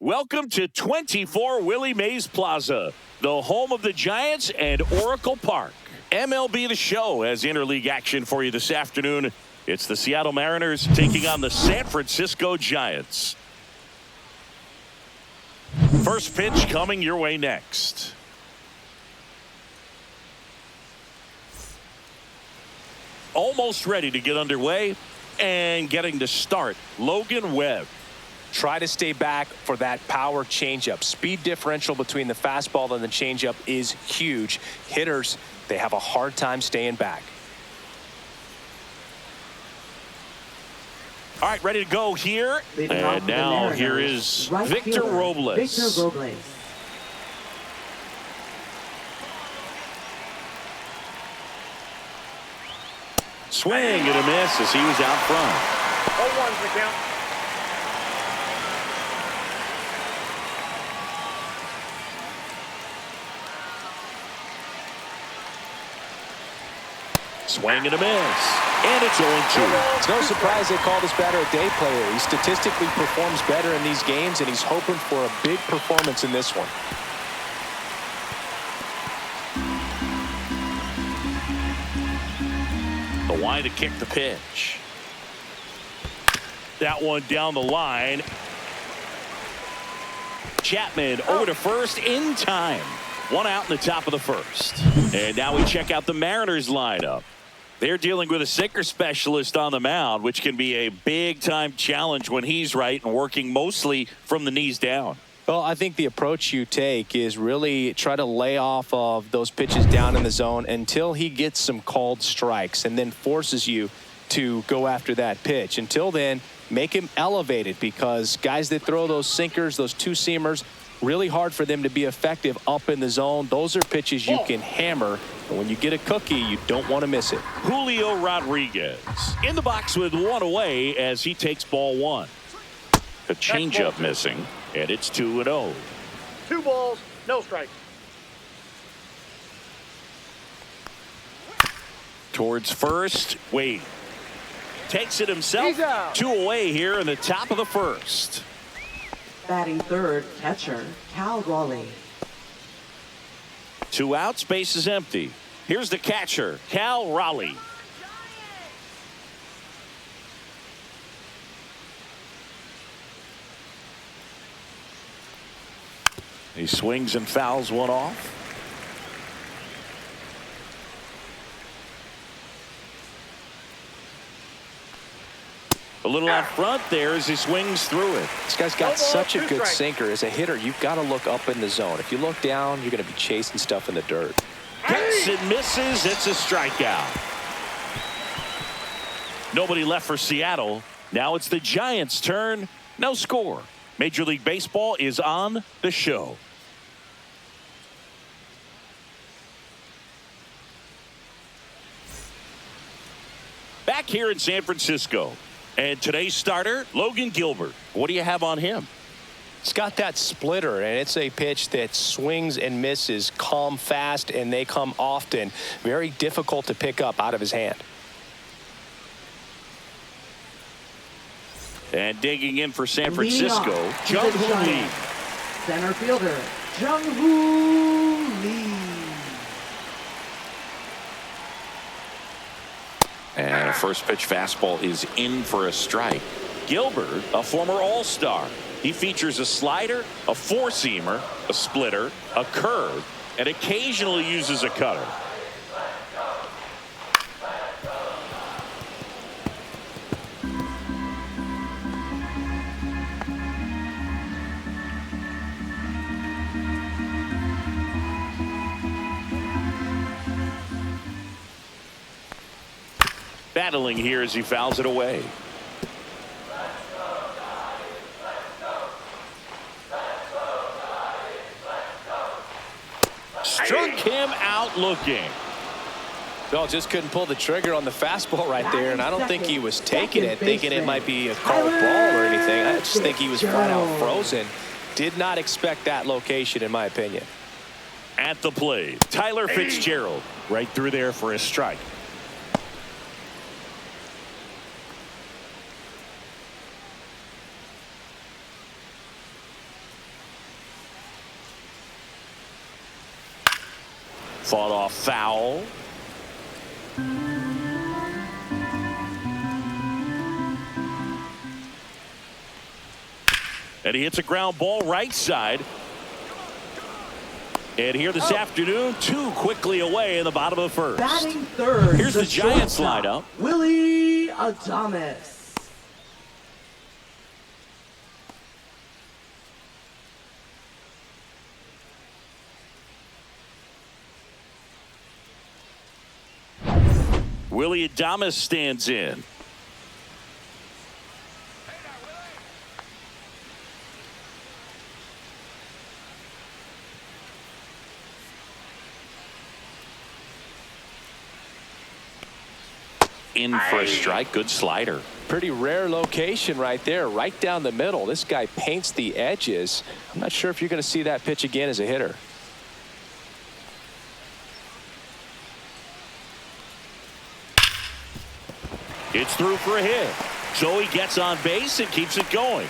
Welcome to 24 Willie Mays Plaza, the home of the Giants and Oracle Park. MLB The Show has interleague action for you this afternoon. It's the Seattle Mariners taking on the San Francisco Giants. First pitch coming your way next. Almost ready to get underway and getting to start, Logan Webb. Try to stay back for that power changeup. Speed differential between the fastball and the changeup is huge. Hitters, they have a hard time staying back. All right, ready to go here. And now here is Victor Robles. Victor Robles. Swing and a miss as he was out front. 0-1's the count. Swing and a miss. And it's 0-2. It's no surprise they call this batter a day player. He statistically performs better in these games, and he's hoping for a big performance in this one. The line to kick the pitch. That one down the line. Chapman over to first in time. One out in the top of the first. And now we check out the Mariners lineup. They're dealing with a sinker specialist on the mound, which can be a big-time challenge when he's right and working mostly from the knees down. Well, I think the approach you take is really try to lay off of those pitches down in the zone until he gets some called strikes and then forces you to go after that pitch. Until then, make him elevated, because guys that throw those sinkers, those two-seamers, really hard for them to be effective up in the zone. Those are pitches you can hammer. And when you get a cookie, you don't want to miss it. Julio Rodriguez in the box with one away as he takes ball one. The changeup missing, and it's 2-0. 2 balls, no strikes. Towards first, Wade takes it himself. He's out. 2 away here in the top of the first. Batting third, catcher, Cal Raleigh. 2 outs, base is empty. Here's the catcher, Cal Raleigh. He swings and fouls one off. A little out front there as he swings through it. This guy's got such a good sinker. As a hitter, you've got to look up in the zone. If you look down, you're going to be chasing stuff in the dirt. Hits and misses. It's a strikeout. Nobody left for Seattle. Now it's the Giants' turn. No score. Major League Baseball is on the show. Back here in San Francisco. And today's starter, Logan Gilbert. What do you have on him? He's got that splitter, and it's a pitch that swings and misses, come fast, and they come often. Very difficult to pick up out of his hand. And digging in for San Francisco, Jung-Hoo Lee. Center fielder, Jung-Hoo Lee. And a first pitch fastball is in for a strike. Gilbert, a former All-Star. He features a slider, a four-seamer, a splitter, a curve, and occasionally uses a cutter. Battling here as he fouls it away. Struck him out looking. No, just couldn't pull the trigger on the fastball right there, and I don't think he was taking it, thinking it might be a called ball or anything. I just think he was flat out frozen. Did not expect that location, in my opinion. At the plate, Tyler Fitzgerald right through there for a strike. Fought off foul. And he hits a ground ball right side. And here this afternoon, 2 quickly away in the bottom of the first. Batting third. Here's the Giants shortstop, lineup. Willie Adames. Willie Adames stands in. In for a strike. Good slider. Pretty rare location right there, right down the middle. This guy paints the edges. I'm not sure if you're going to see that pitch again as a hitter. It's through for a hit. So he gets on base and keeps it going.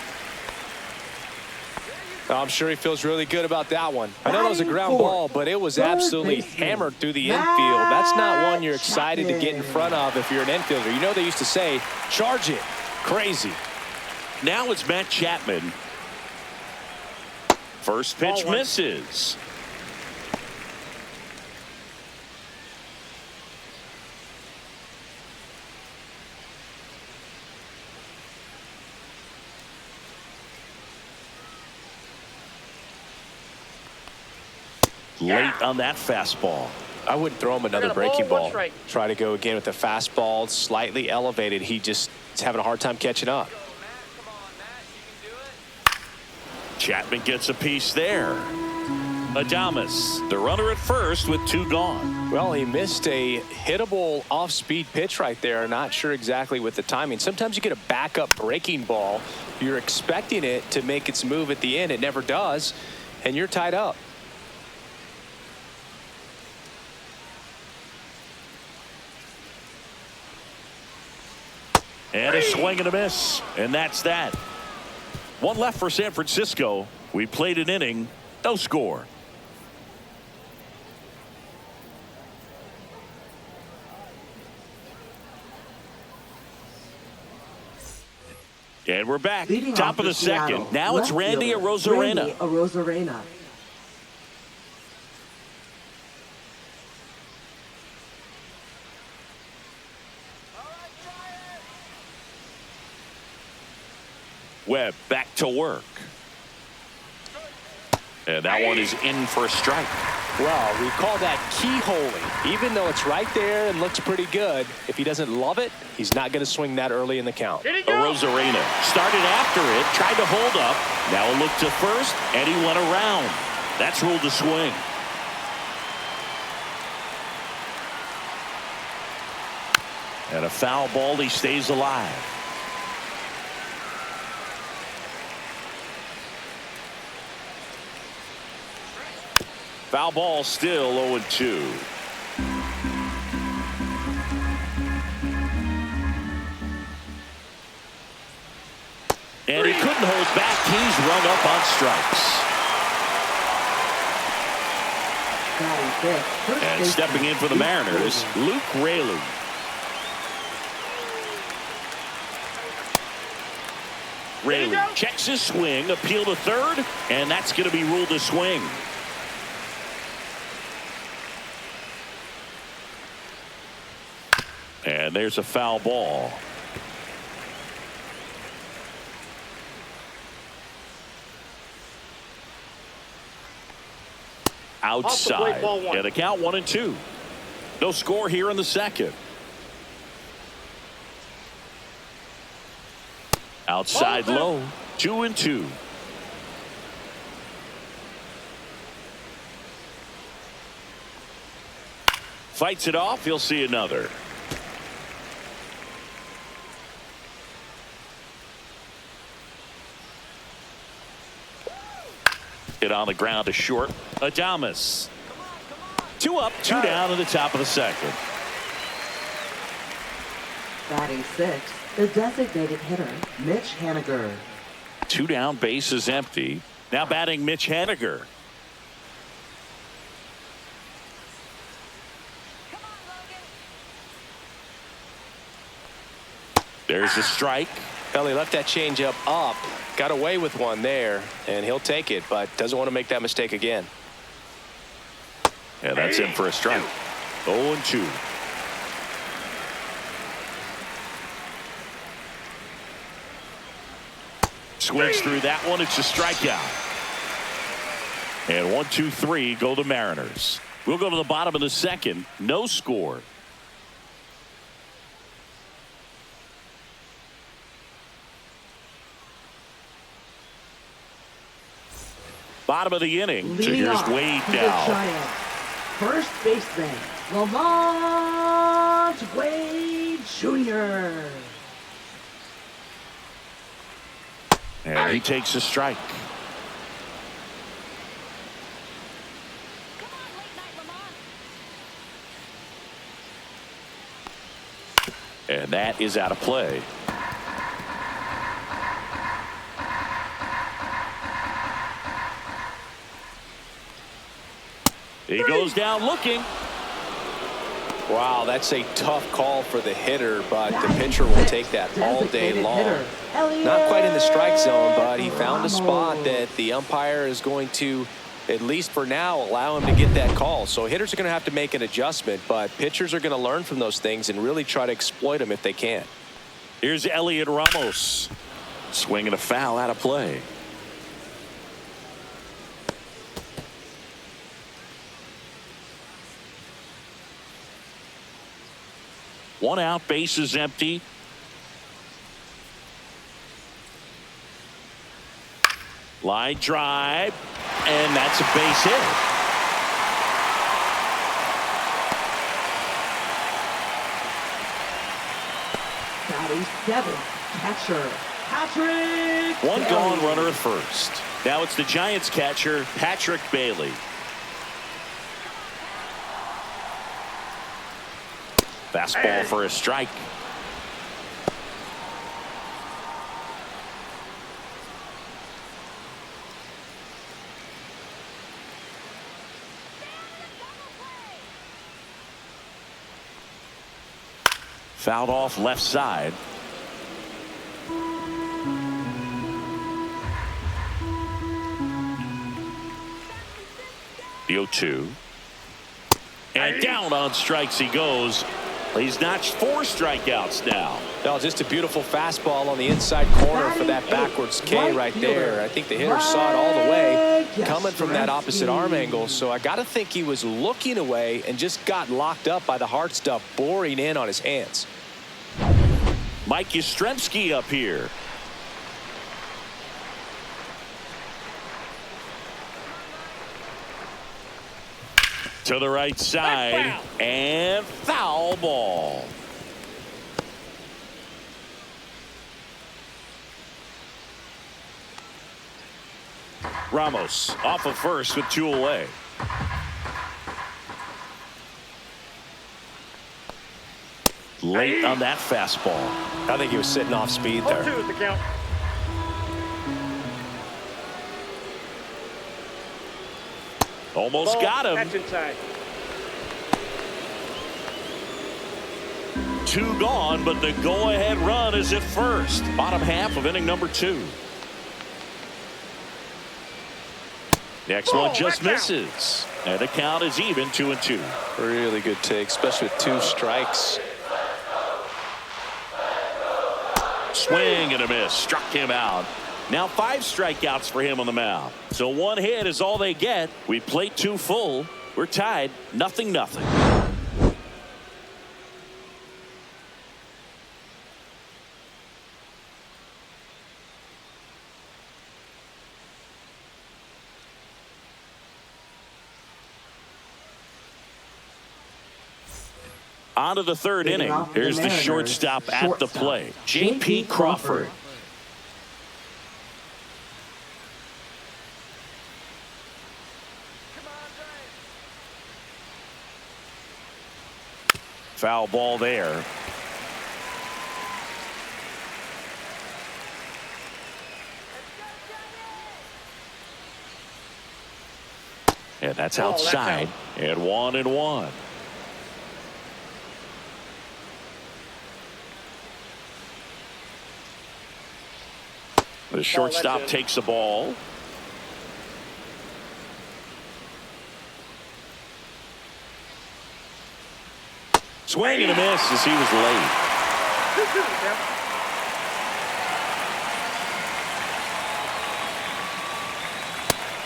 I'm sure he feels really good about that one. I know it was a ground ball, but it was absolutely hammered through the infield. That's not one you're excited to get in front of if you're an infielder. You know they used to say, charge it. Crazy. Now it's Matt Chapman. First pitch misses. Late on that fastball. I wouldn't throw him another breaking ball. Try to go again with the fastball, slightly elevated. He just is having a hard time catching up. Chapman gets a piece there. Adames, the runner at first with 2 gone. Well, he missed a hittable off-speed pitch right there. Not sure exactly with the timing. Sometimes you get a backup breaking ball. You're expecting it to make its move at the end. It never does, and you're tied up. And a swing and a miss. And that's that. 1 left for San Francisco. We played an inning. No score. And we're back. Leading Top of the Seattle, second. Now it's Randy Arozarena. Webb back to work. And that one is in for a strike. Well, we call that keyholing. Even though it's right there and looks pretty good, if he doesn't love it, he's not going to swing that early in the count. Arozarena started after it, tried to hold up. Now a look to first, and he went around. That's ruled a swing. And a foul ball, he stays alive. Foul ball, still 0-2. And he couldn't hold back. He's rung up on strikes. And stepping in for the Mariners, Luke Raley. Raley checks his swing, appeal to third, and that's going to be ruled a swing. And there's a foul ball. Outside. And the count 1-2. No score here in the second. Outside low. 2-2. Fights it off. He'll see another. Hit on the ground to short. Adames. 2 up, 2 down in the top of the second. Batting 6, the designated hitter, Mitch Haniger. 2 down, base is empty. Now batting Mitch Haniger. There's a strike. Well, he left that changeup up, got away with one there, and he'll take it, but doesn't want to make that mistake again. Yeah, that's in for a strike. 0-2. Swings through that one. It's a strikeout. And 1, 2, 3 go the Mariners. We'll go to the bottom of the second. No score. Bottom of the inning. So here's Wade now. First baseman, Lamont Wade Jr. And he takes a strike. And that is out of play. He goes down looking. Wow, that's a tough call for the hitter, but the pitcher will take that all day long. Not quite in the strike zone, but he found a spot that the umpire is going to, at least for now, allow him to get that call. So hitters are going to have to make an adjustment, but pitchers are going to learn from those things and really try to exploit them if they can. Here's Elliot Ramos. Swinging a foul out of play. One out, bases empty. Line drive, and that's a base hit. Batting seventh, catcher Patrick. One Bailey. gone, runner at first. Now it's the Giants catcher, Patrick Bailey. Fastball for a strike. Fouled off left side. The 0-2. And down on strikes he goes. He's notched 4 strikeouts now. No, just a beautiful fastball on the inside corner for that backwards K right there. I think the hitter saw it all the way coming from that opposite arm angle. So I got to think he was looking away and just got locked up by the hard stuff boring in on his hands. Mike Yastrzemski up here. To the right side, and foul ball. Ramos off of first with 2 away. Late on that fastball. I think he was sitting off speed there. 0-2 is the count. Almost got him. That's inside. 2 gone, but the go-ahead run is at first. Bottom half of inning number 2. Next one just misses. And the count is even 2-2. Really good take, especially with 2 strikes. Swing and a miss. Struck him out. Now 5 strikeouts for him on the mound. So 1 hit is all they get. We played 2 full. We're tied 0-0. On to the 3rd inning. Here's the shortstop at the plate, J.P. Crawford. Foul ball there. And that's outside. And 1-1. The shortstop takes the ball. Swing and a miss as he was late. 2-2 the count.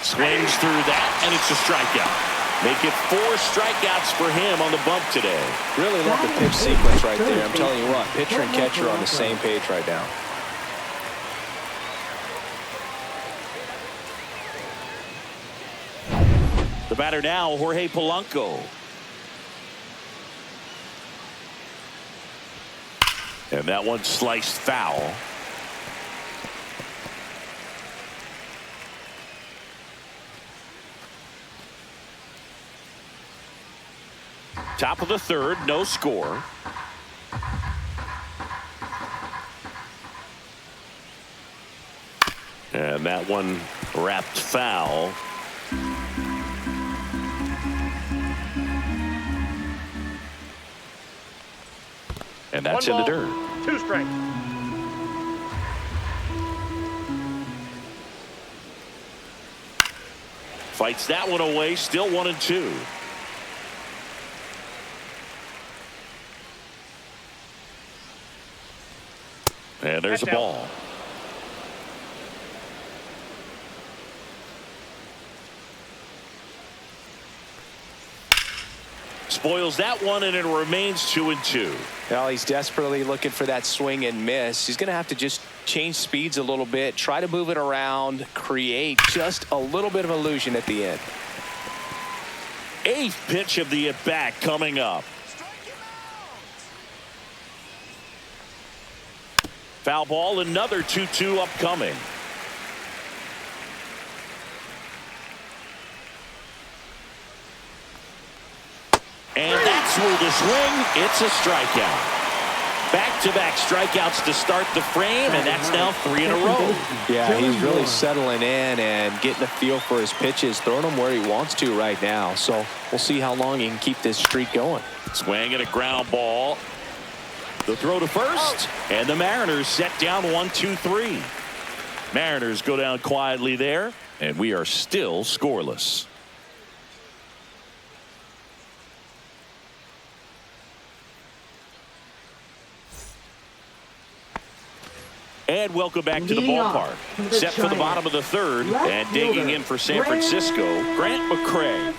Swings through that, and it's a strikeout. Make it 4 strikeouts for him on the bump today. Really love the pitch sequence right there. I'm telling you what, pitcher and catcher are on the same page right now. The batter now, Jorge Polanco. And that one sliced foul. Top of the third, no score. And that one wrapped foul. And that's in the dirt. 2 strikes. Fights that one away, still 1-2. And there's a ball. Spoils that one, and it remains 2-2. Well, he's desperately looking for that swing and miss. He's going to have to just change speeds a little bit, try to move it around, create just a little bit of illusion at the end. 8th pitch of the at-bat coming up. Foul ball, another 2-2 upcoming. And that's where the swing. It's a strikeout. Back-to-back strikeouts to start the frame, and that's now 3 in a row. Yeah, he's really settling in and getting a feel for his pitches, throwing them where he wants to right now. So we'll see how long he can keep this streak going. Swing and a ground ball. The throw to first, and the Mariners set down 1-2-3. Mariners go down quietly there, and we are still scoreless. And welcome back to the ballpark. Set for the bottom of the third, and digging in for San Francisco, Grant McCray.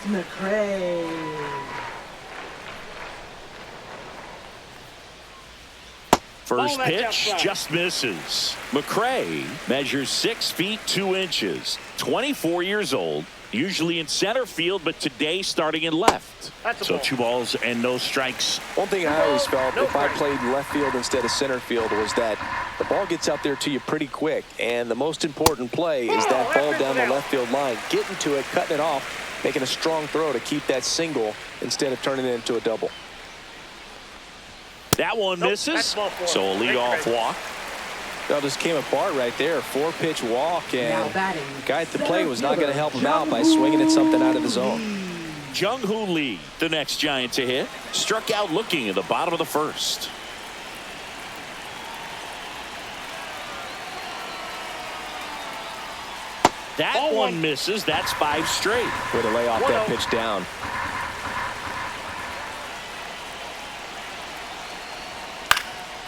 First pitch just misses. McCray measures 6 feet 2 inches, 24 years old, usually in center field, but today starting in left. So 2 balls and no strikes. One thing I always felt if I played left field instead of center field was that the ball gets out there to you pretty quick, and the most important play is that ball down the left field line, getting to it, cutting it off, making a strong throw to keep that single instead of turning it into a double. That one misses, so a leadoff walk. Well, just came apart right there. 4-pitch walk, and the guy at the plate was not going to help him out by swinging at something out of the zone. Jung-Hoo Lee, the next Giant to hit, struck out looking at the bottom of the first. That one misses. That's 5 straight. Way to lay off that pitch down.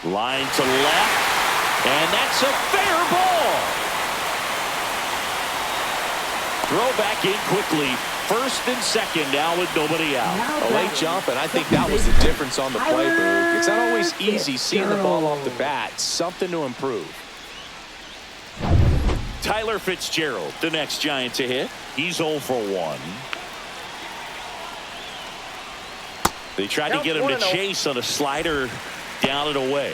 Line to left, and that's a fair ball. Throw back in quickly. First and second now with nobody out. A late jump, and I think that was the difference on the play, Boog. It's not always easy seeing the ball off the bat. Something to improve. Tyler Fitzgerald, the next Giant to hit. He's 0 for 1. They tried to get him to chase on a slider down and away.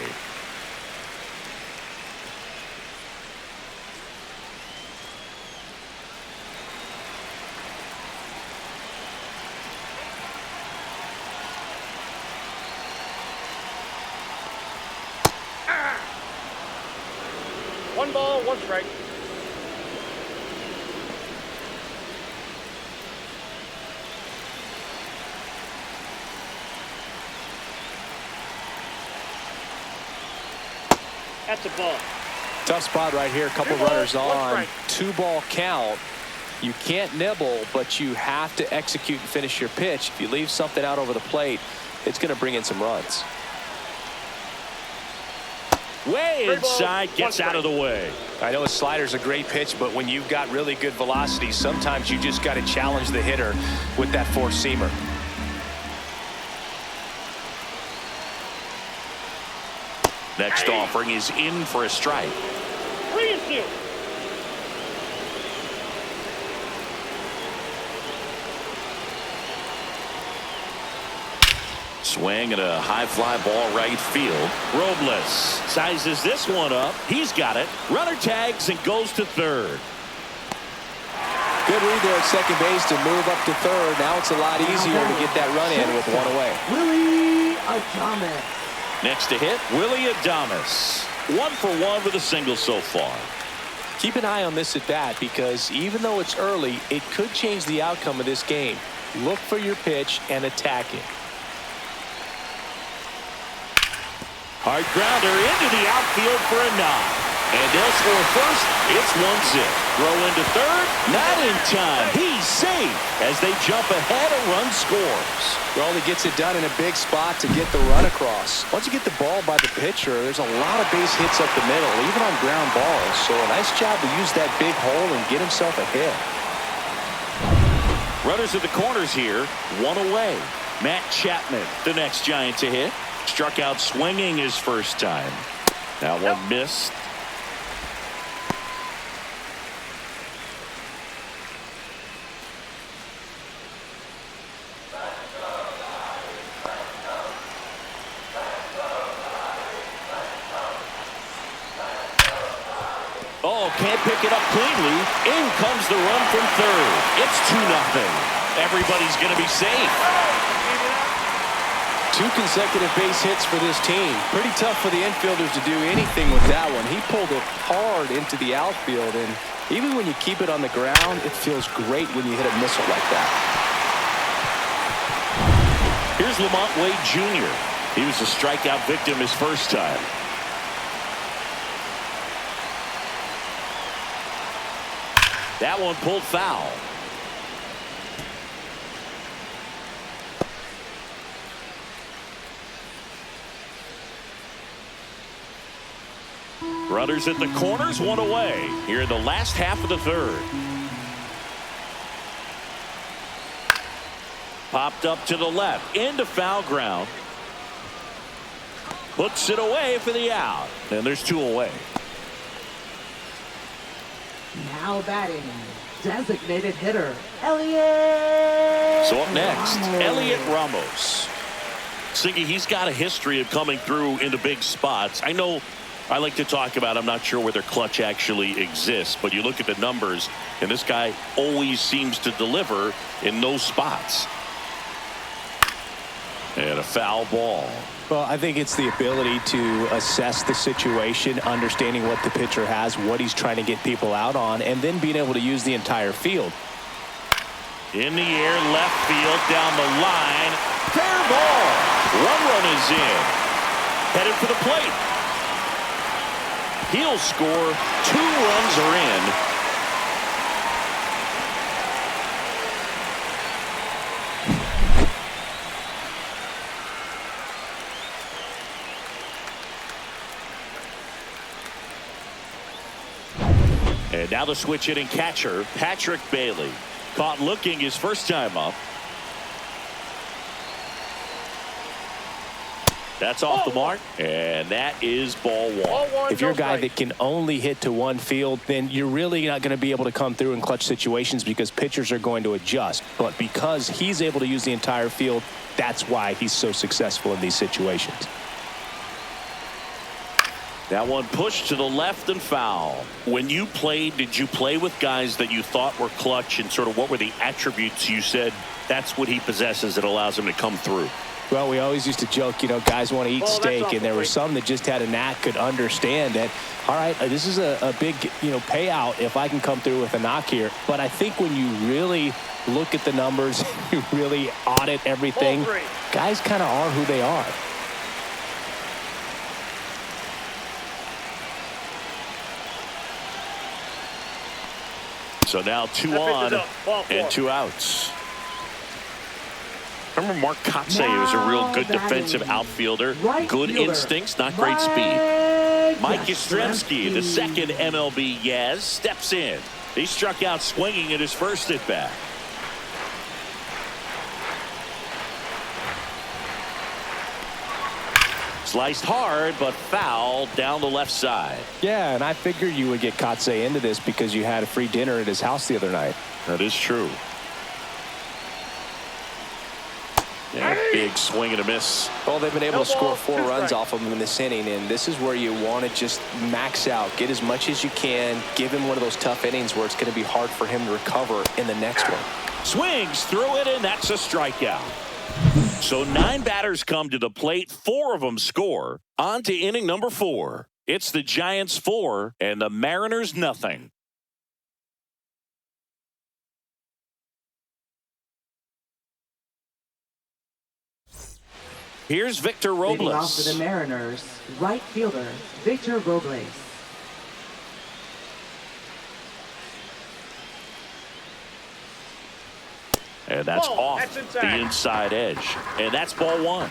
One ball, 1 strike. That's a ball. Tough spot right here. A couple runners on. 2-ball count. You can't nibble, but you have to execute and finish your pitch. If you leave something out over the plate, it's going to bring in some runs. Way inside, gets out of the way. I know a slider's a great pitch, but when you've got really good velocity, sometimes you just got to challenge the hitter with that four-seamer. Next offering is in for a strike. 3-2. Swing and a high fly ball right field. Robles sizes this one up. He's got it. Runner tags and goes to third. Good read there at second base to move up to third. Now it's a lot easier to get that run in with one away. Willie Adames. Next to hit, Willie Adames. 1 for 1 with a single so far. Keep an eye on this at bat because even though it's early, it could change the outcome of this game. Look for your pitch and attack it. Hard grounder into the outfield for a knock. And they'll score first. It's 1-0. Throw into third. Not in time. He's safe as they jump ahead. A run scores. Well, he gets it done in a big spot to get the run across. Once you get the ball by the pitcher, there's a lot of base hits up the middle, even on ground balls. So a nice job to use that big hole and get himself a hit. Runners at the corners here. 1 away. Matt Chapman, the next Giant to hit. Struck out swinging his first time. That one missed. Oh, can't pick it up cleanly. In comes the run from third. It's 2-0. Everybody's going to be safe. 2 consecutive base hits for this team. Pretty tough for the infielders to do anything with that one. He pulled it hard into the outfield, and even when you keep it on the ground, it feels great when you hit a missile like that. Here's Lamont Wade Jr. He was a strikeout victim his first time. That one pulled foul. Runners at the corners, 1 away. Here in the last half of the third. Popped up to the left. Into foul ground. Hooks it away for the out. And there's 2 away. Now batting, designated hitter, Elliot. So up next, Ramos. Elliot Ramos. Siggy, he's got a history of coming through into big spots. I know I like to talk about, I'm not sure whether clutch actually exists, but you look at the numbers, and this guy always seems to deliver in those spots. And a foul ball. Well, I think it's the ability to assess the situation, understanding what the pitcher has, what he's trying to get people out on, and then being able to use the entire field. In the air, left field, down the line. Fair ball. 1 run is in. Headed for the plate. He'll score. 2 runs are in. And now the switch hitting catcher, Patrick Bailey. Caught looking his first time up. That's off the mark, and that is ball 1. If you're a guy that can only hit to one field, then you're really not going to be able to come through in clutch situations because pitchers are going to adjust. But because he's able to use the entire field, that's why he's so successful in these situations. That one pushed to the left and foul. When you played, did you play with guys that you thought were clutch, and sort of what were the attributes you said that's what he possesses that allows him to come through? Well, we always used to joke, you know, guys want to eat steak, and there were some that just had a knack, could understand that, all right, this is a big, payout if I can come through with a knock here. But I think when you really look at the numbers, you really audit everything, guys kind of are who they are. So now 2 That pitch on is up. Ball 4. and 2 outs. Remember Mark Kotze was a real good defensive outfielder. Good instincts, not great speed. Mike Yastrzemski, the second MLB Yaz, steps in. He struck out swinging at his first at bat. Sliced hard, but foul down the left side. Yeah, and I figured you would get Kotze into this because you had a free dinner at his house the other night. That is true. Yeah, big swing and a miss. Well, they've been able to score 4 2 runs strikes. off of him in this inning, and this is where you want to just max out, get as much as you can, give him one of those tough innings where it's going to be hard for him to recover in the next one. Swings through it, and that's a strikeout. So 9 batters come to the plate, 4 of them score. On to inning number 4. It's the Giants 4 and the Mariners nothing. Here's Victor Leading off for the Robles. Mariners, right fielder Victor Robles. And that's Ball. off That's inside. the inside edge. And that's ball 1.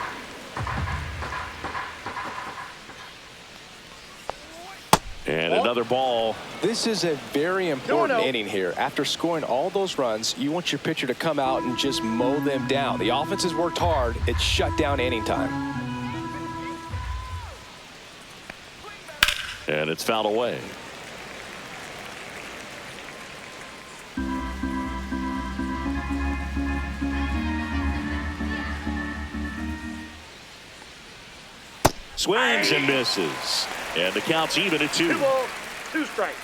And another ball. This is a very important 2-0. inning here. After scoring all those runs, you want your pitcher to come out and just mow them down. The offense has worked hard. It's shut down inning time. And it's fouled away. Swings and misses. And the count's even at 2. 2 balls, 2 strikes.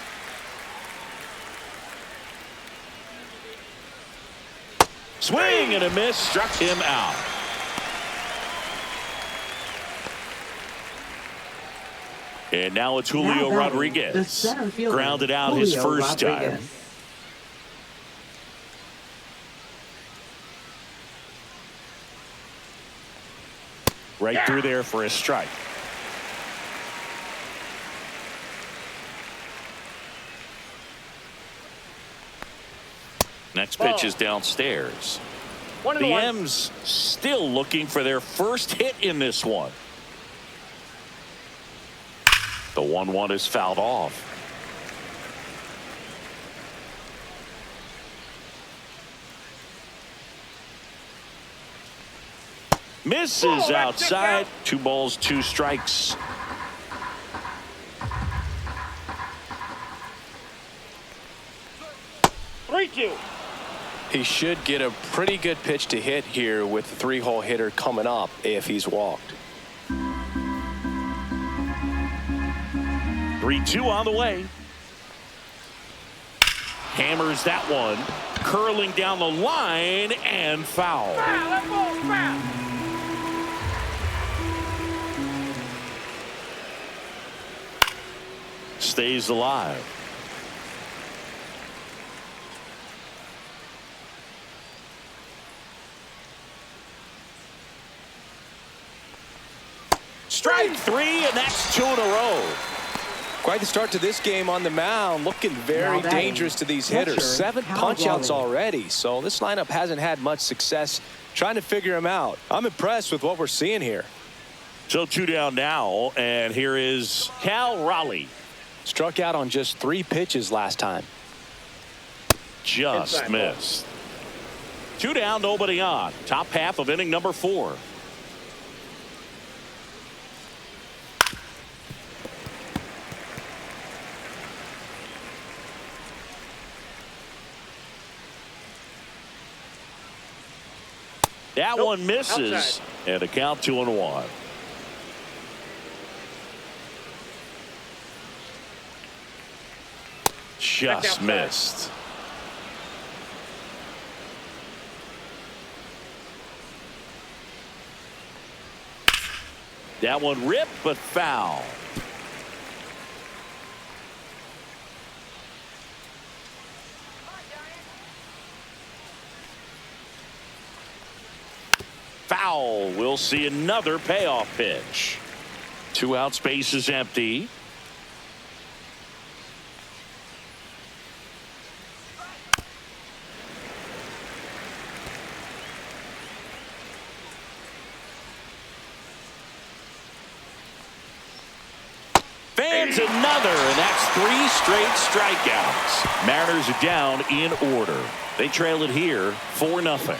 Swing and a miss, struck him out. And now it's Julio Now batting, the Rodriguez. center fielder, Grounded out his Julio first time. Rodriguez. Right through there for a strike. Next pitch is downstairs. 1 The 1. M's still looking for their first hit in this one. The 1-1 is fouled off. Misses Oh, that's outside. it, 2 balls, 2 strikes. Three, 2. He should get a pretty good pitch to hit here with the 3-hole hitter coming up if he's walked. 3-2 on the way. Hammers that one. Curling down the line and foul. Foul. That ball's foul. Stays alive. Strike 3, and that's 2 in a row. Quite the start to this game on the mound. Looking very Now batting, dangerous to these catcher, hitters. 7 Cal punch-outs Raleigh. already. So this lineup hasn't had much success trying to figure him out. I'm impressed with what we're seeing here. So 2 down now, and here is Cal Raleigh. Struck out on just 3 pitches last time. Just Inside missed. 2 down, nobody on. Top half of inning number 4. That Nope. one misses. Outside. And a count 2-1. Just outside. missed. That one ripped, but foul. Foul. We'll see another payoff pitch. 2 out, space is empty. Lands another, and that's 3 straight strikeouts. Mariners are down in order. They trail it here 4-0.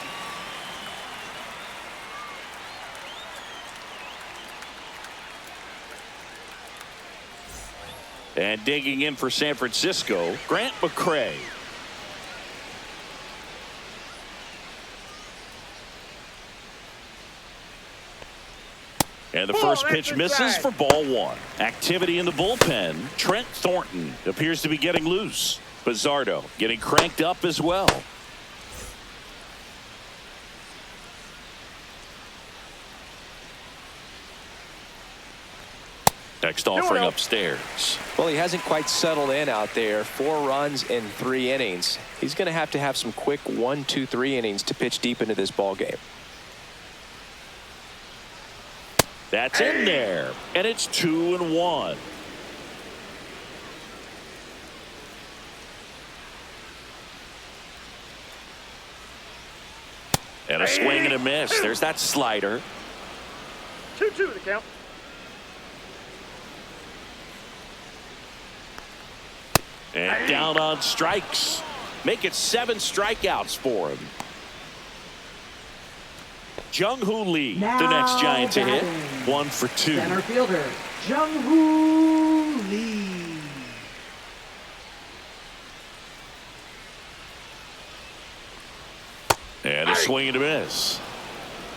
And digging in for San Francisco, Grant McCray. And the first pitch misses for ball 1. Activity in the bullpen. Trent Thornton appears to be getting loose. Bizzardo getting cranked up as well. Next offering upstairs. Well, he hasn't quite settled in out there. 4 runs in 3 innings. He's going to have some quick 1, 2, 3 innings to pitch deep into this ball game. That's in there, and it's 2-1. And a swing and a miss. There's that slider. 2-2 the count. And down on strikes. Make it 7 strikeouts for him. Jung-Hoo Lee, the next Giant to hit. 1 for 2. Center fielder, Jung-Hoo Lee. And a swing and a miss.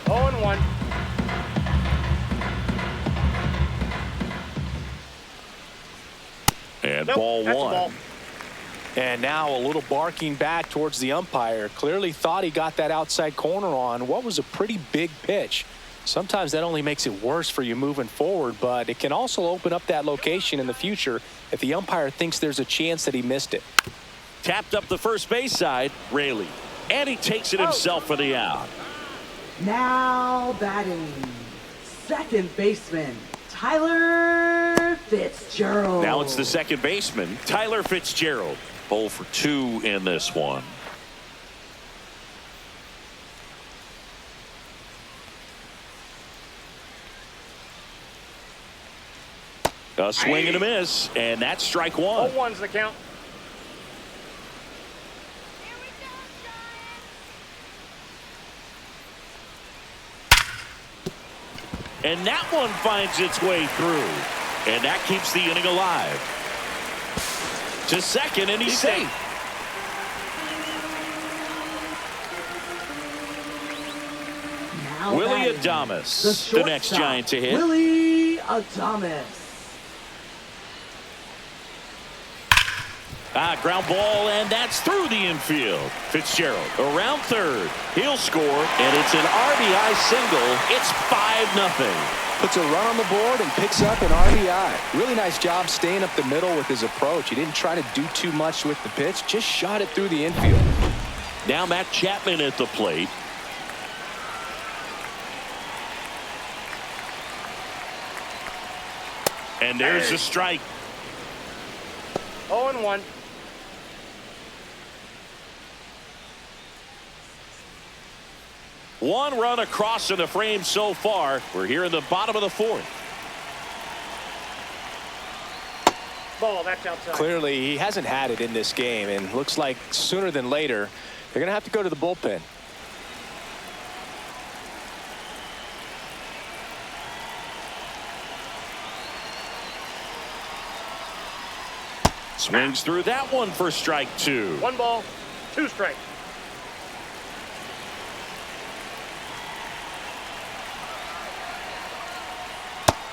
0-1. And Nope, ball that's a 1. ball. And now a little barking back towards the umpire. Clearly thought he got that outside corner on what was a pretty big pitch. Sometimes that only makes it worse for you moving forward, but it can also open up that location in the future if the umpire thinks there's a chance that he missed it. Tapped up the first base side, Raley. And he takes it himself for the out. Now batting, second baseman, Tyler Fitzgerald. Now it's the second baseman, Tyler Fitzgerald. 0 for 2 in this one. A swing and a miss, and that's strike 1. 0-1's the count. And that one finds its way through. And that keeps the inning alive. To second, and he's safe. Now Willie batting, Adames, the next shortstop, Giant to hit. Willie Adames. Ground ball, and that's through the infield. Fitzgerald around third. He'll score, and it's an RBI single. It's 5-0. Puts a run on the board and picks up an RBI. Really nice job staying up the middle with his approach. He didn't try to do too much with the pitch, just shot it through the infield. Now Matt Chapman at the plate. And there's a strike. 0-1. One run across in the frame so far. We're here in the bottom of the 4th. Ball, that's outside. Clearly, he hasn't had it in this game, and looks like sooner than later, they're going to have to go to the bullpen. Swings through that one for strike 2. 1 ball, 2 strikes.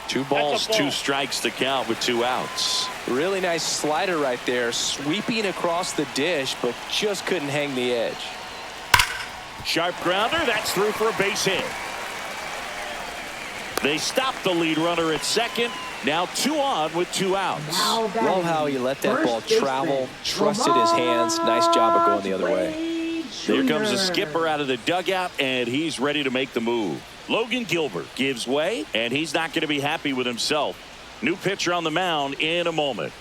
Two balls, That's a ball. 2 strikes to count with 2 outs. Really nice slider right there, sweeping across the dish, but just couldn't hang the edge. Sharp grounder, that's through for a base hit. They stop the lead runner at second. Now 2 on with 2 outs. Now batting, Love how he let that first ball baseman, travel, trusted his hands. Nice job of going the other way. Wade There comes the Jr. skipper out of the dugout, and he's ready to make the move. Logan Gilbert gives way, and he's not going to be happy with himself. New pitcher on the mound in a moment.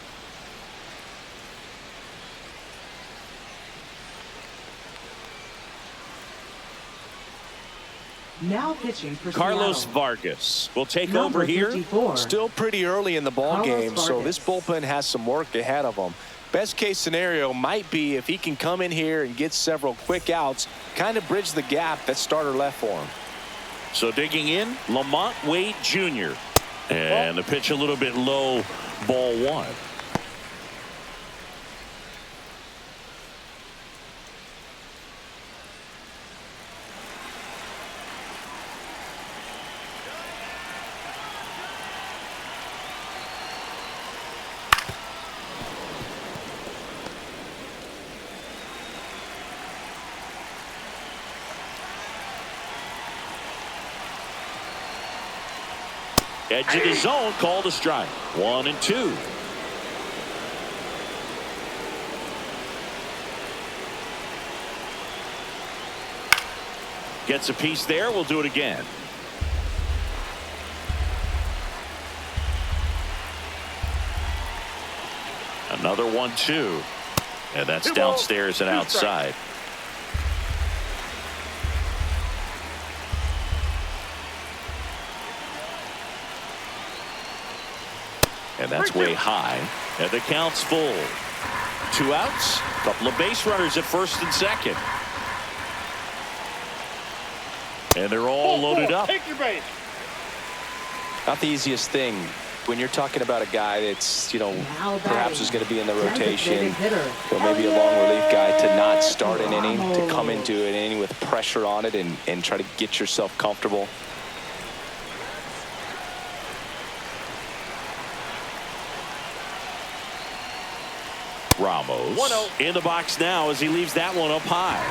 Now pitching for Carlos Seattle. Vargas will take Number over here. 54. Still pretty early in the ball Carlos game, so Vargas. this bullpen has some work ahead of them. Best case scenario might be if he can come in here and get several quick outs, kind of bridge the gap that starter left for him. So digging in, Lamont Wade Jr. And the pitch a little bit low, ball one. Edge of the zone, called a strike. 1-2. Gets a piece there. We'll do it again. Another 1-2. And that's downstairs and outside. And that's way high. And the count's full. 2 outs. Couple of base runners at first and second. And they're all loaded up. Take your base. Not the easiest thing when you're talking about a guy that's, perhaps is going to be in the rotation, maybe a long relief guy, to not start an inning, to come into an inning with pressure on it and try to get yourself comfortable. Ramos 1-0. in the box now as he leaves that one up high.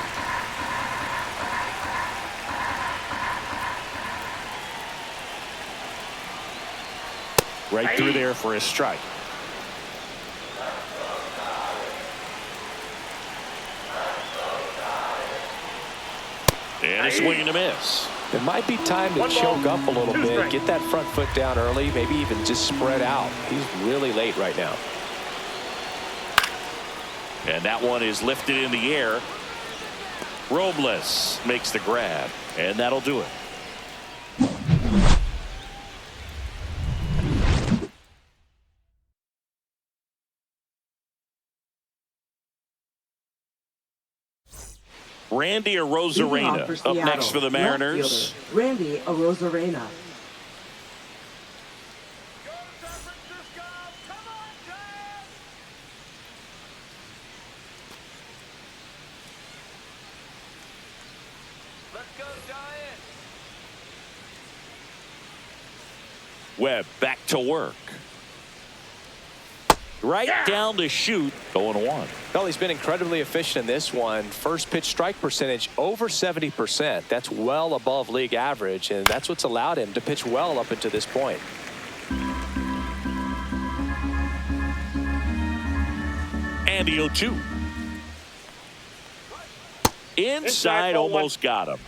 Right through there for a strike. And a swing and a miss. It might be time to choke up a little bit, get that front foot down early, maybe even just spread out. He's really late right now. And that one is lifted in the air. Robles makes the grab, and that'll do it. Randy Arozarena up next for the Mariners. Randy Arozarena. Webb back to work. Right down the chute, 0-1. Well, he's been incredibly efficient in this one. First pitch strike percentage over 70%. That's well above league average, and that's what's allowed him to pitch well up until this point. And the 0-2. Inside, almost got him.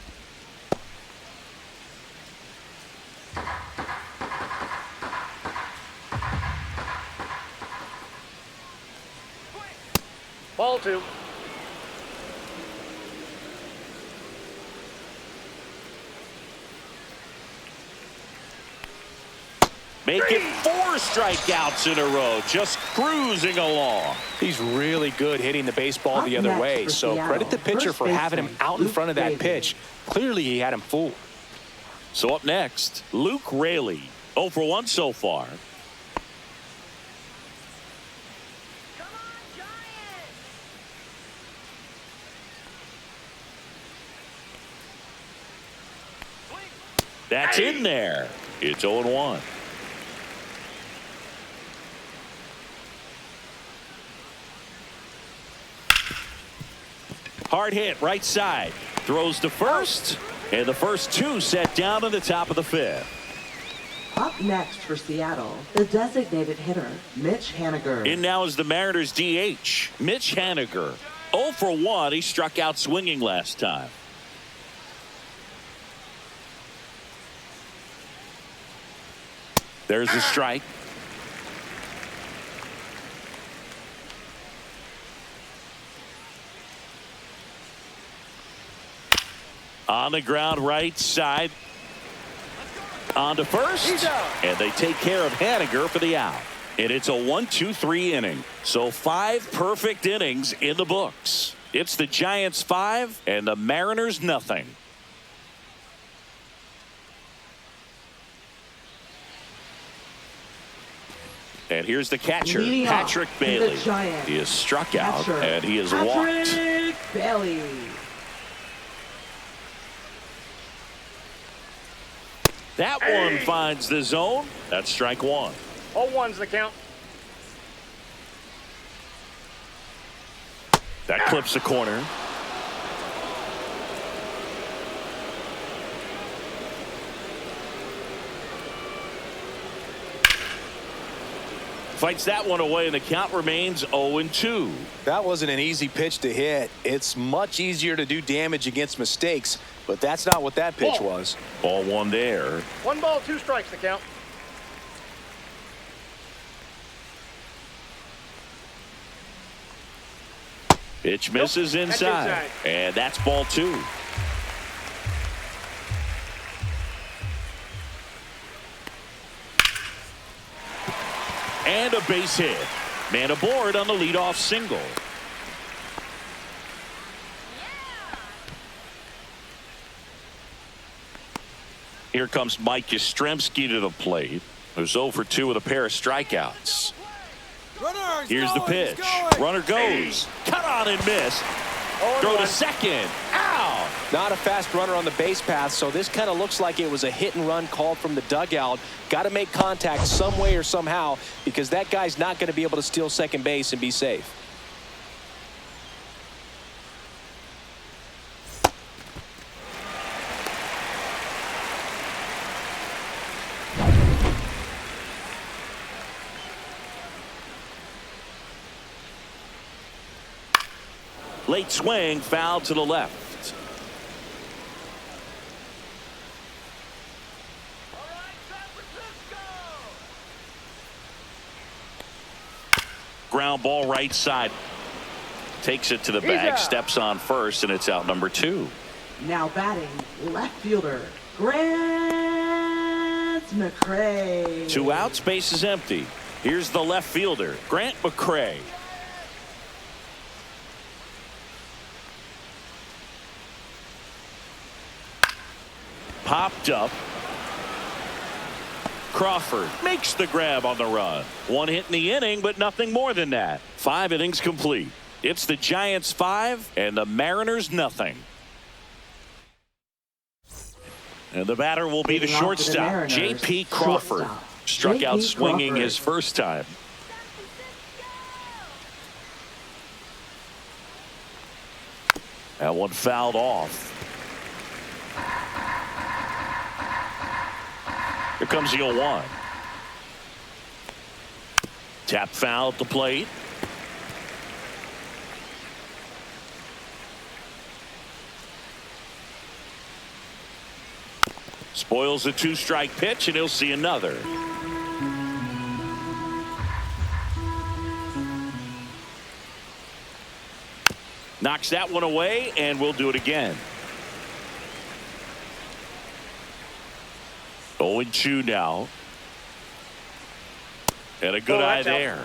Ball 2. Making 4 strikeouts in a row, just cruising along. He's really good hitting the baseball the other way, so credit the pitcher for having him out in front of that pitch. Clearly he had him fooled. So up next, Luke Raley, 0 for 1 so far. That's in there. It's 0-1. Hard hit right side. Throws to first. And the first 2 set down in the top of the 5th. Up next for Seattle, the designated hitter, Mitch Haniger. In now is the Mariners DH, Mitch Haniger. 0 for 1. He struck out swinging last time. There's a strike. On the ground right side. On to first. And they take care of Haniger for the out. And it's a 1-2-3 inning. So 5 perfect innings in the books. It's the Giants 5 and the Mariners nothing. And here's the catcher, Leading Patrick off, Bailey. the Giants. He is struck out Catcher, and he is Patrick walked. Bailey. That one finds the zone. That's strike 1. 0-1's the count. That clips the corner. Fights that one away, and the count remains 0-2. That wasn't an easy pitch to hit. It's much easier to do damage against mistakes, but that's not what that pitch was. Ball 1 there. 1 ball, 2 strikes the count. Pitch misses Nope, that's inside. inside. And that's ball 2. And a base hit. Man aboard on the leadoff single. Here comes Mike Yastrzemski to the plate, who's 0 for 2 with a pair of strikeouts. Here's the pitch. Runner goes. Cut on and miss. Throw to second. Out. Not a fast runner on the base path, so this kind of looks like it was a hit and run called from the dugout. Got to make contact some way or somehow, because that guy's not going to be able to steal second base and be safe. Late swing, foul to the left. Ground ball right side. Takes it to the bag, steps on first, and it's out number 2. Now batting, left fielder, Grant McCray. 2 outs, base is empty. Here's the left fielder, Grant McCray. Popped up. Crawford makes the grab on the run. 1 hit in the inning, but nothing more than that. 5 innings complete. It's the Giants 5 and the Mariners nothing. And the batter will be the Leading off for the shortstop, Mariners, J.P. Crawford. shortstop, Struck out J.P. swinging Crawford. his first time. That one fouled off. Here comes the 0-1. Tap foul at the plate. Spoils the 2-strike pitch, and he'll see another. Knocks that one away, and we'll do it again. 0-2 now. And a good eye there.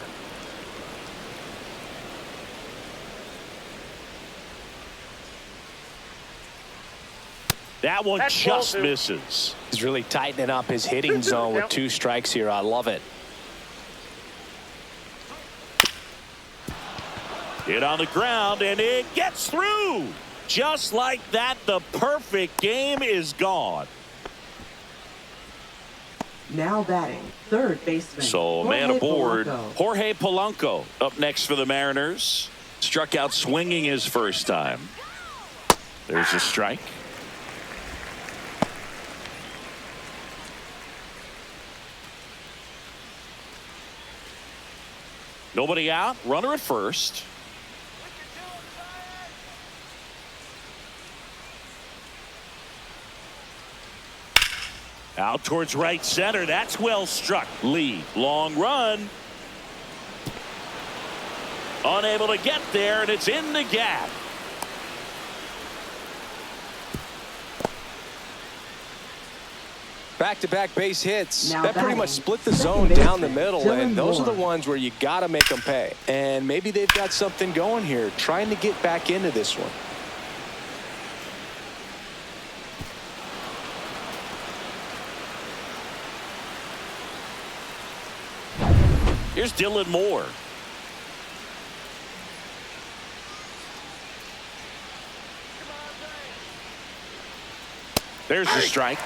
That one just misses. He's really tightening up his hitting zone with 2 strikes here. I love it. Hit on the ground, and it gets through. Just like that, the perfect game is gone. Now batting, third baseman. So, Jorge man aboard, Polanco. Jorge Polanco up next for the Mariners. Struck out swinging his first time. There's a strike. Nobody out, runner at first. Out towards right center. That's well struck. Lee, long run. Unable to get there, and it's in the gap. Back-to-back base hits. Now That pretty much batting, split the second zone down the baseman, middle, Dylan and those are the Moore. ones where you got to make them pay. And maybe they've got something going here, trying to get back into this one. Here's Dylan Moore. There's the strike.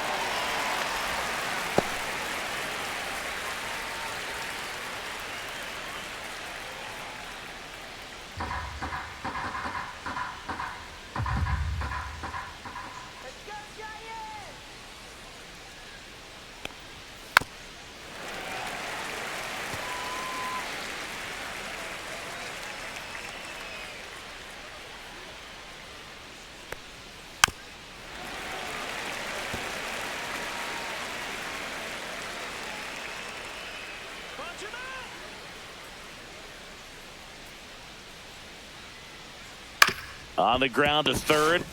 On the ground to third.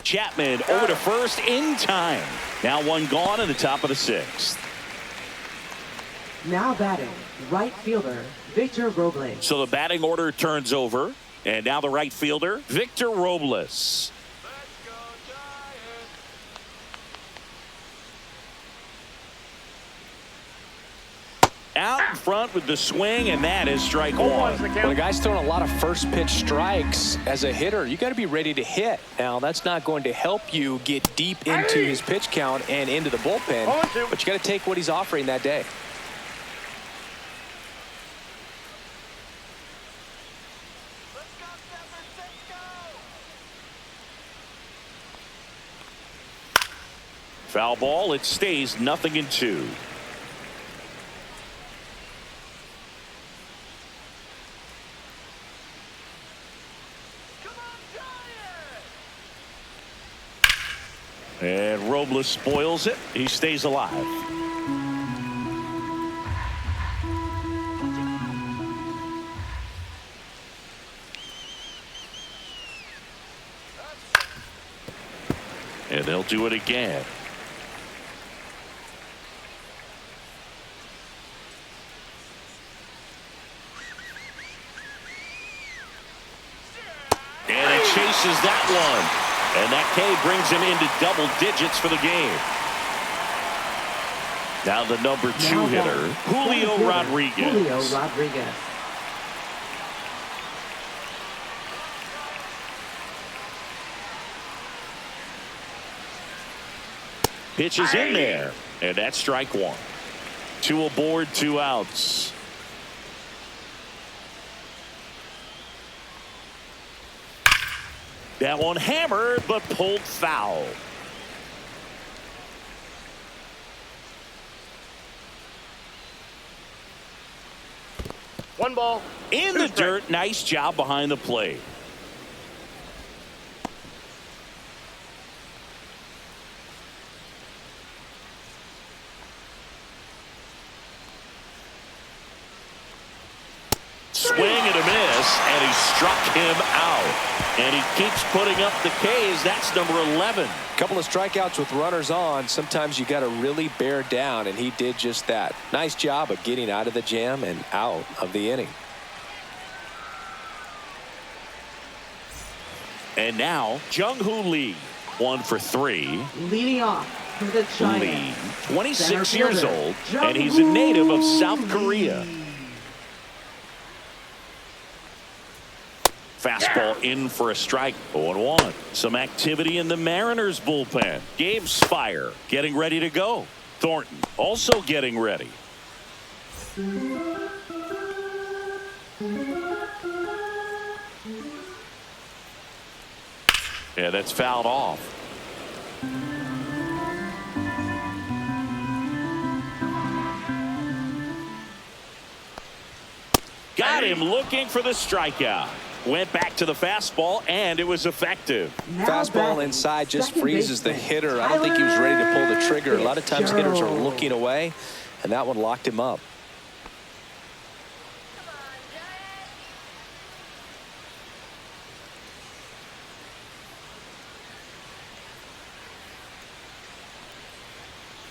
Chapman over to first in time. Now one gone in the top of the sixth. Now batting, right fielder, Victor Robles. So the batting order turns over. And now the right fielder, Victor Robles. Out in front with the swing, and that is strike one. When a guy's throwing a lot of first pitch strikes as a hitter, you got to be ready to hit. Now, that's not going to help you get deep into his pitch count and into the bullpen, but you got to take what he's offering that day. Foul ball. It stays 0-2. And Robles spoils it. He stays alive. And they'll do it again. And it chases that one. And that K brings him into double digits for the game. Now the number 2 hitter, Julio Rodriguez. Julio Rodriguez. Pitch is in there. And that's strike one. 2 aboard, 2 outs. That one hammered, but pulled foul. One ball. In the dirt. Nice job behind the plate. Swing and a miss, and he struck him out. And he keeps putting up the Ks. That's number 11. A couple of strikeouts with runners on. Sometimes you got to really bear down, and he did just that. Nice job of getting out of the jam and out of the inning. And now Jung-Hoo Lee, 1 for 3. Leading off for the Lee, Giants. 26 Center years fielder, old, and he's a native of South Korea. Fastball in for a strike. 0-1. Some activity in the Mariners bullpen. Gabe Spire getting ready to go. Thornton also getting ready. Yeah, that's fouled off. Got him looking for the strikeout. Went back to the fastball, and it was effective. Now Fastball batting, inside just second freezes the baseman, hitter. I don't think he was ready to pull the trigger. A lot of times hitters are Fitzgerald. looking away, and that one locked him up.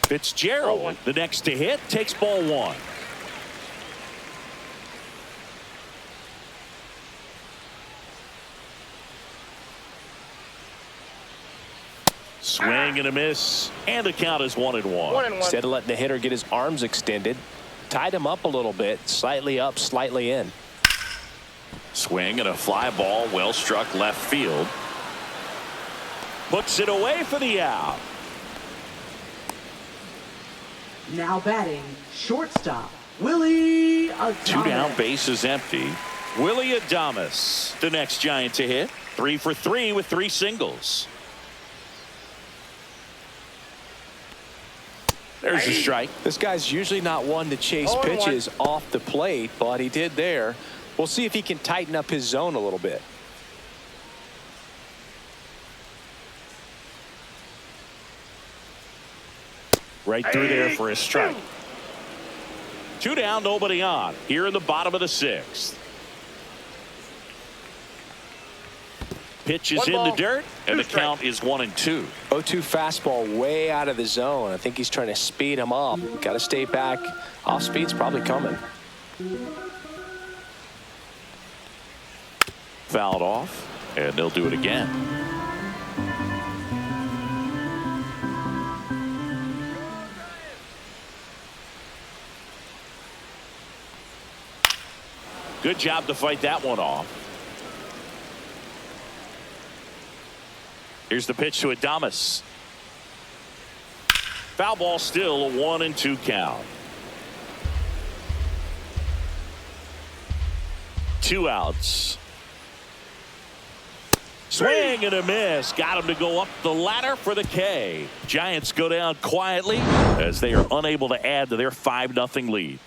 Fitzgerald, the next to hit, takes ball one. Swing and a miss, and the count is 1-1. Instead of letting the hitter get his arms extended, tied him up a little bit, slightly up, slightly in. Swing and a fly ball, well struck left field. Puts it away for the out. Now batting, shortstop, Willie Adames. 2 down, bases empty. Willie Adames, the next Giant to hit. 3 for 3 with 3 singles. There's a strike. This guy's usually not one to chase pitches off the plate, but he did there. We'll see if he can tighten up his zone a little bit. Right through there for a strike. 2 down, nobody on. Here in the bottom of the 6th. Pitch is in the dirt, and the count is 1-2. 0-2 fastball way out of the zone. I think he's trying to speed him up. Got to stay back. Off speed's probably coming. Fouled off, and they'll do it again. Good job to fight that one off. Here's the pitch to Adames. Foul ball, still a 1-2 count. 2 outs. Swing and a miss. Got him to go up the ladder for the K. Giants go down quietly as they are unable to add to their 5-0 lead.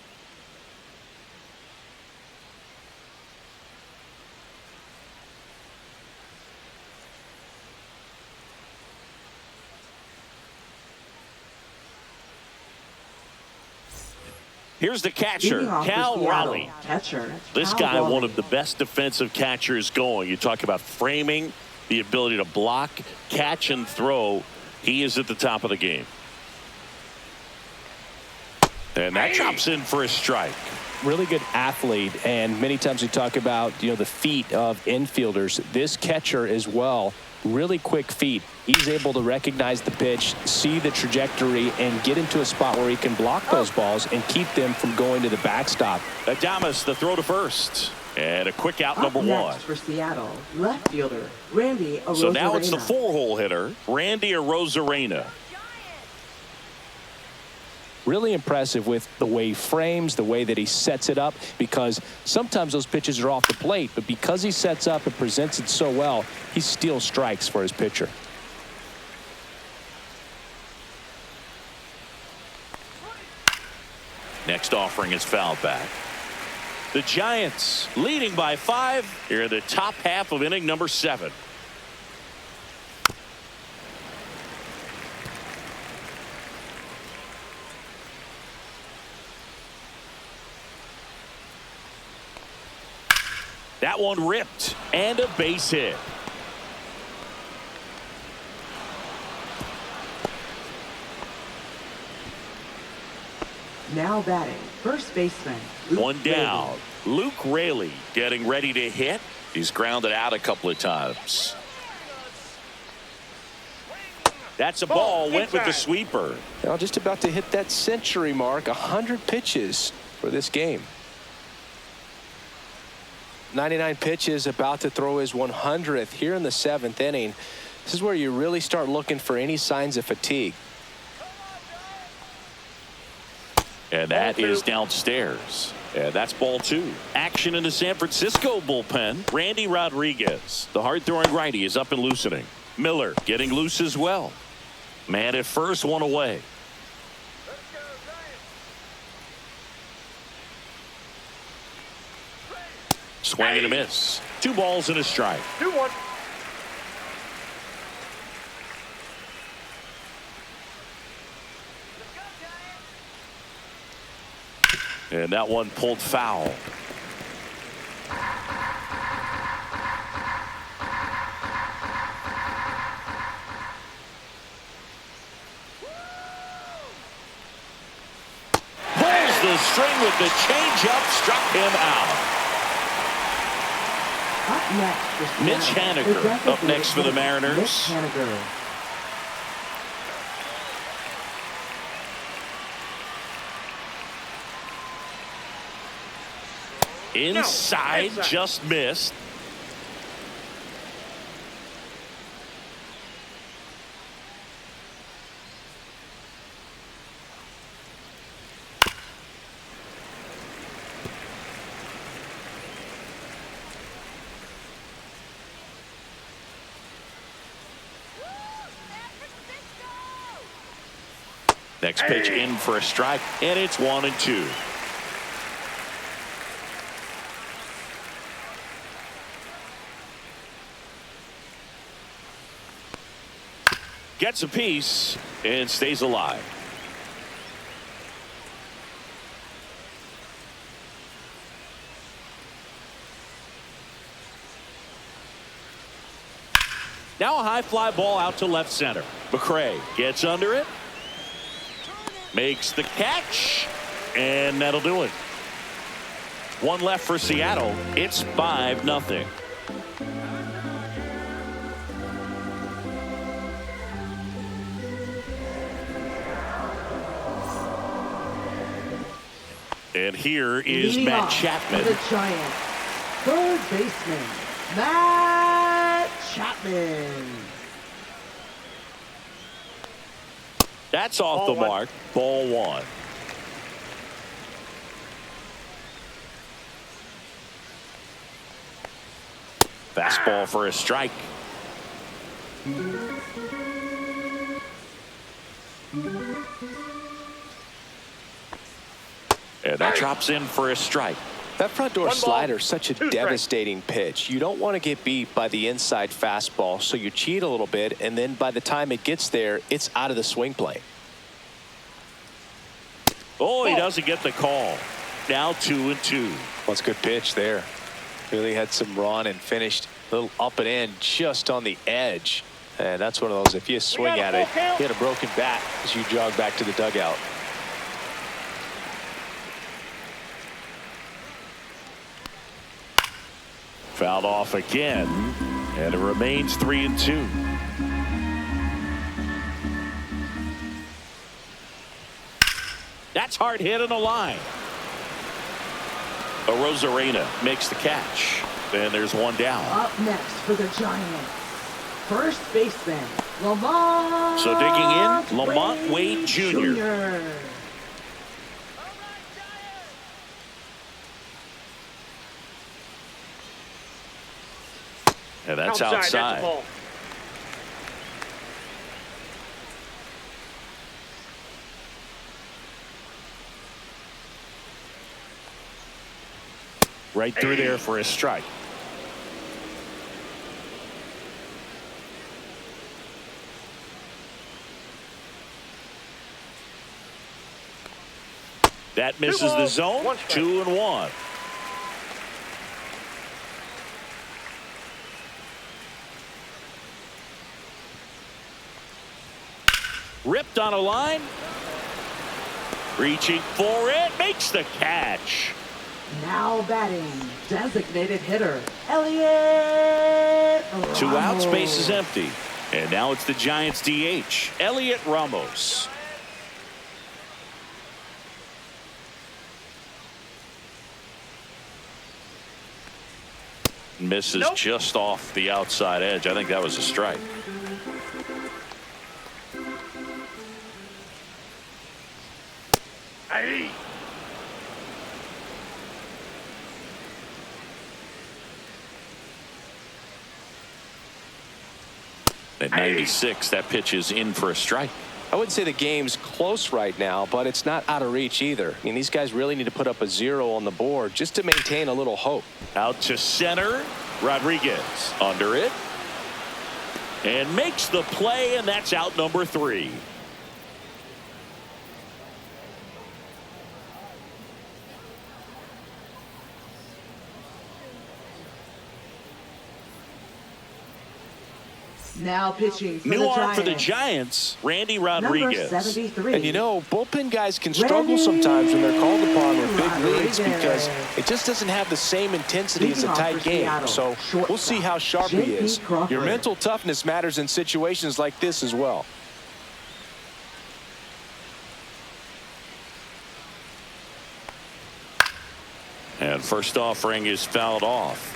Here's the catcher, Cal Raleigh. This guy, one of the best defensive catchers going. You talk about framing, the ability to block, catch, and throw. He is at the top of the game. And that drops in for a strike. Really good athlete, and many times we talk about, the feet of infielders. This catcher as well, really quick feet. He's able to recognize the pitch, see the trajectory, and get into a spot where he can block those balls and keep them from going to the backstop. Adames, the throw to first. And a quick out, number 1. For Seattle, left fielder, Randy Arozarena. So now it's the 4-hole hitter, Randy Arozarena. Really impressive with the way he frames, the way that he sets it up, because sometimes those pitches are off the plate, but because he sets up and presents it so well, he steals strikes for his pitcher. Next offering is fouled back. The Giants leading by 5 here in the top half of inning number 7. That one ripped, and a base hit. Now batting, first baseman, Luke 1 down. Raley. Luke Raley getting ready to hit. He's grounded out a couple of times. That's a ball, went with the sweeper. Now just about to hit that century mark, 100 pitches for this game. 99 pitches, about to throw his 100th here in the 7th inning. This is where you really start looking for any signs of fatigue. And that is downstairs. And that's ball 2. Action in the San Francisco bullpen. Randy Rodriguez, the hard-throwing righty, is up and loosening. Miller getting loose as well. Man at first, 1 away. Swing and a miss. 2 balls and a strike. 2-1. And that one pulled foul. And the changeup struck him out. Up next for Seattle, Mitch the Haniger up designated next for the hitter, Mariners. Mitch Haniger. Inside, just missed. Next pitch in for a strike, and it's 1-2. Gets a piece and stays alive. Now a high fly ball out to left center. McRae gets under it. Makes the catch, and that'll do it. One left for Seattle. It's 5-0. And here is Leading Matt off Chapman. for the Giants, third baseman, Matt Chapman. That's off the mark. Ball one. Fastball for a strike. And that drops in for a strike. That front door One ball, slider is such a 2 strikes. devastating pitch. You don't want to get beat by the inside fastball, so you cheat a little bit, and then by the time it gets there, it's out of the swing plane. Oh, he doesn't get the call. Now 2-2. Well, it's a good pitch there. Really had some run and finished a little up and in just on the edge. And that's one of those, if you swing at it, you had a broken bat as you jog back to the dugout. Fouled off again, and it remains 3-2. That's hard hit on the line. Rosarena makes the catch. And there's one down. Up next for the Giants, first baseman, Lamont. So digging in, Lamont Wade Jr. And that's outside. That's a ball. Right through there for a strike. That misses the zone. 2-1. Ripped on a line. Reaching for it. Makes the catch. Now batting, designated hitter, Elliot Ramos. 2 outs, base is empty. And now it's the Giants DH, Elliot Ramos. Misses just off the outside edge. I think that was a strike. Hey. At 96, that pitch is in for a strike. I wouldn't say the game's close right now, but it's not out of reach either. I mean, these guys really need to put up a 0 on the board just to maintain a little hope. Out to center. Rodriguez under it. And makes the play, and that's out number 3. Now pitching for New the arm for the Giants. Giants, Randy Number Rodriguez. 73. And you know, bullpen guys can struggle sometimes when they're called upon with big leads because it just doesn't have the same intensity as a tight game. So we'll see how sharp he is. Your mental toughness matters in situations like this as well. And first offering is fouled off.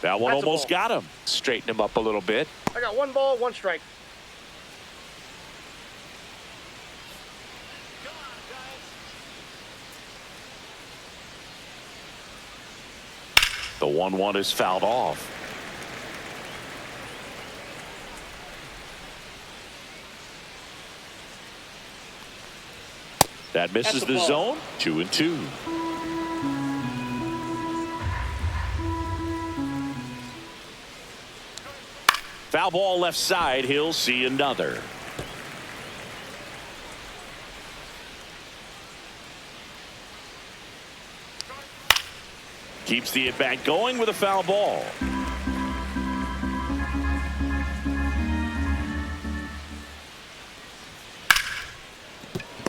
That one That's a almost ball. got him. Straighten him up a little bit. I got 1 ball, 1 strike. The 1-1 is fouled off. That misses the zone. 2-2. Foul ball left side. He'll see another. Keeps the at-bat going with a foul ball.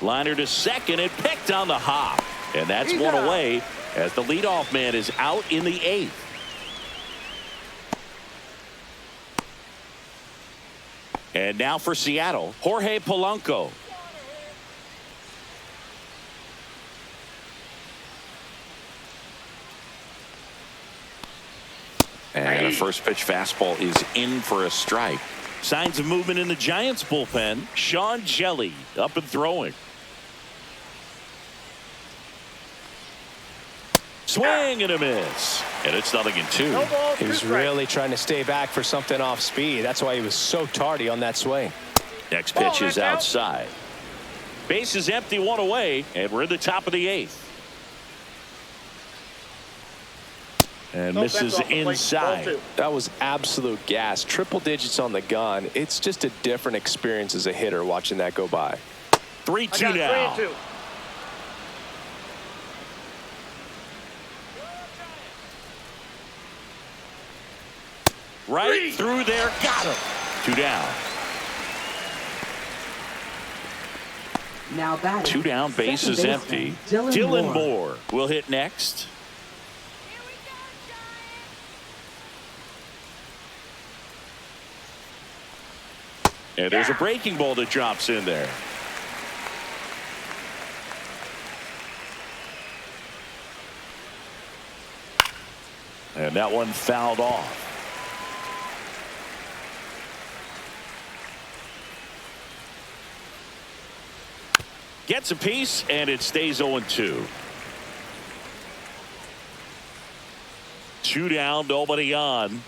Liner to second and picked on the hop. And that's one away as the leadoff man is out in the 8th. And now for Seattle, Jorge Polanco. And a first pitch fastball is in for a strike. Signs of movement in the Giants bullpen. Sean Jelly up and throwing. Swing and a miss. And it's 0-2. No ball, 2 He was strikes. really trying to stay back for something off speed. That's why he was so tardy on that swing. Next Ball, pitch is that's out. outside. Base is empty, 1 away, and we're in the top of the 8th. And Nope, misses that's off the plate. Ball inside. 2. That was absolute gas. Triple digits on the gun. It's just a different experience as a hitter watching that go by. 3-2 I got now. 3-2. Right through there, got him. 2 down. Now batting. 2 down, base second is baseman, empty. Dylan Moore will hit next. And there's a breaking ball that drops in there. And that one fouled off. Gets a piece, and it stays 0-2. 2 down, nobody on.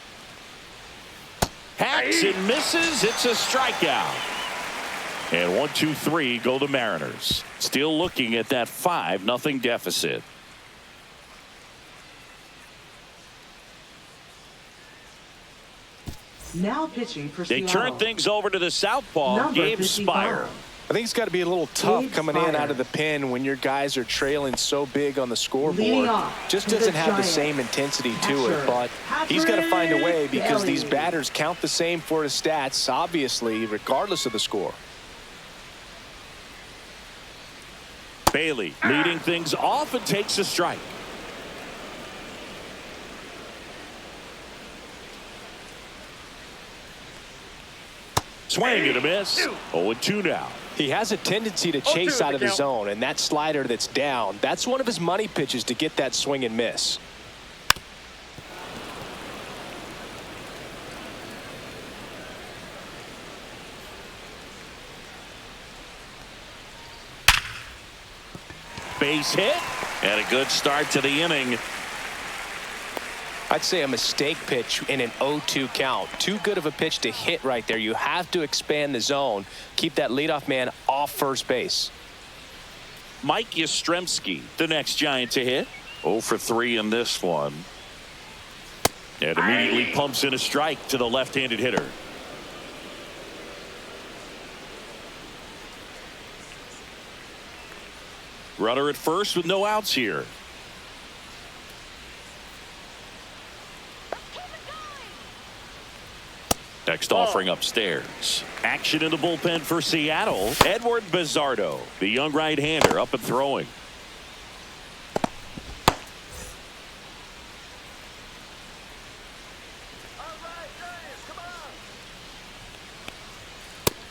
Hacks and misses. It's a strikeout. And 1-2-3 go the Mariners. Still looking at that 5-0 deficit. Now pitching for They Seattle. turn things over to the southpaw, Number Gabe 55. Spire. I think it's got to be a little tough Gabe coming in Spire. out of the pen when your guys are trailing so big on the Leading scoreboard. off Just to the doesn't have the Giants. same intensity to Catcher, it, but he's got to find a way because these Bailey. batters count the same for his stats, obviously, regardless of the score. Bailey leading things off and takes a strike. Swing and a miss. 0-2 now. He has a tendency to chase out of the zone, and that slider that's down, that's one of his money pitches to get that swing and miss. Base hit and a good start to the inning. I'd say a mistake pitch in an 0-2 count. Too good of a pitch to hit right there. You have to expand the zone. Keep that leadoff man off first base. Mike Yastrzemski, the next Giant to hit. 0 for 3 in this one. And immediately pumps in a strike to the left-handed hitter. Runner at first with no outs here. next offering upstairs. Action in the bullpen for Seattle. Edward Bizzardo, the young right-hander, up and throwing.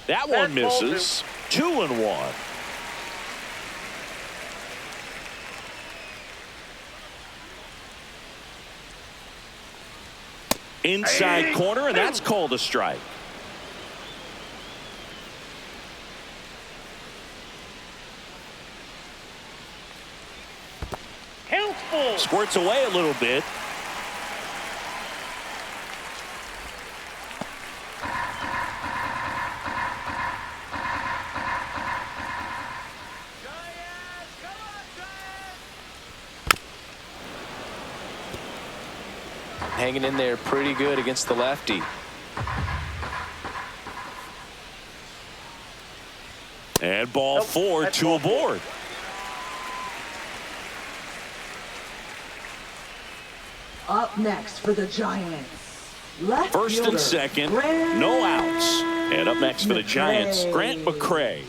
That one misses. 2-1. Inside corner, and that's called a strike. Count full. Squirts away a little bit. Hanging in there pretty good against the lefty. And ball four, two aboard. Up next for the Giants, left First fielder, and second, Grant no outs. And up next for the Giants, Grant McCray.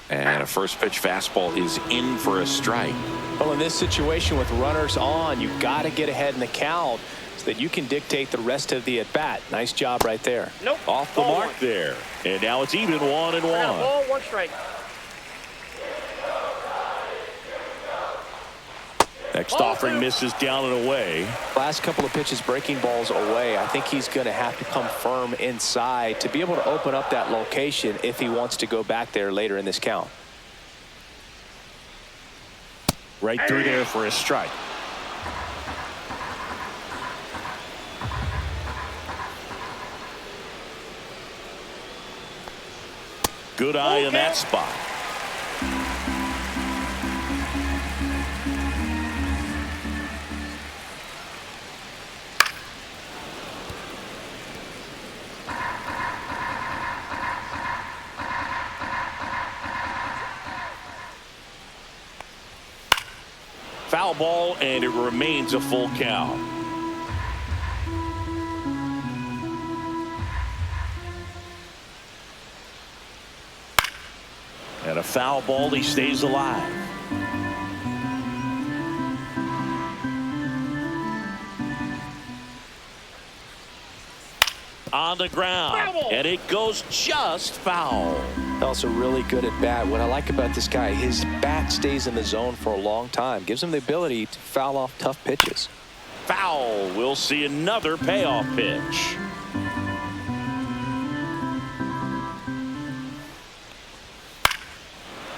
And a first pitch fastball is in for a strike. Well, in this situation with runners on, you got to get ahead in the count so that you can dictate the rest of the at-bat. Nice job right there. Nope. Off the Ball mark one. there. And now it's even 1-1. Ball, one strike. Next Ball offering two. misses down and away. Last couple of pitches breaking balls away. I think he's going to have to come firm inside to be able to open up that location if he wants to go back there later in this count. Right through there for a strike. Good eye in that spot. Foul ball, and it remains a full count. And a foul ball, he stays alive. On the ground, and it goes just foul. Also really good at bat. What I like about this guy, his bat stays in the zone for a long time. Gives him the ability to foul off tough pitches. Foul. We'll see another payoff pitch.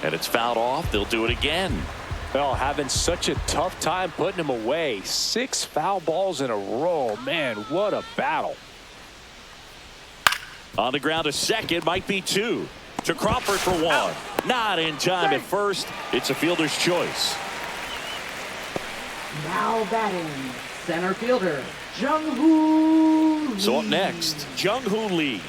And it's fouled off. They'll do it again. Well, having such a tough time putting him away. 6 foul balls in a row. Man, what a battle. On the ground to second, might be 2. To Crawford for 1. Not in time at first. It's a fielder's choice. Now batting, center fielder, Jung-Hoo Lee. So up next, Jung-Hoo Lee.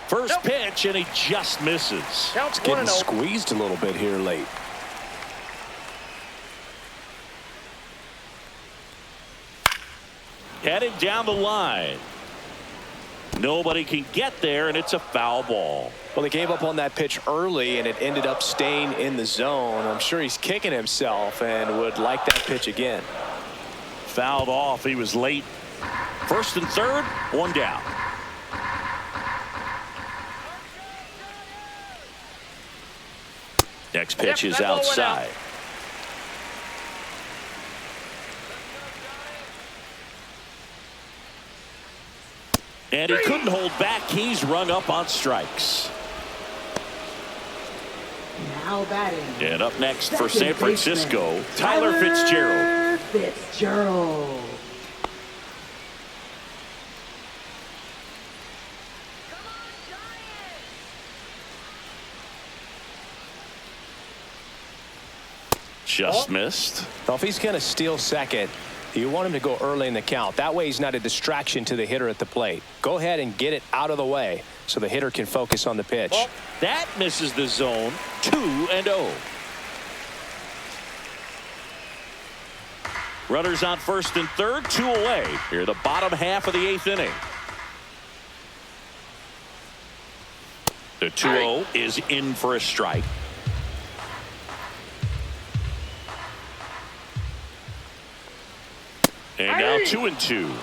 First pitch, and he just misses. Count's It's getting 1-0. squeezed a little bit here late. Headed down the line. Nobody can get there, and it's a foul ball. Well, he gave up on that pitch early, and it ended up staying in the zone. I'm sure he's kicking himself and would like that pitch again. Fouled off. He was late. First and third, 1 down. Next pitch is that ball went outside. And he couldn't hold back. He's rung up on strikes. Now batting. And up next for second San Francisco, baseman, Tyler Fitzgerald. Fitzgerald. Just missed. Well, if he's going to steal second, You want him to go early in the count. That way he's not a distraction to the hitter at the plate. Go ahead and get it out of the way so the hitter can focus on the pitch. Well, that misses the zone. 2-0. Runners on first and third, 2 away. Here the bottom half of the 8th inning. The 2-0 is in for a strike. And now 2-2.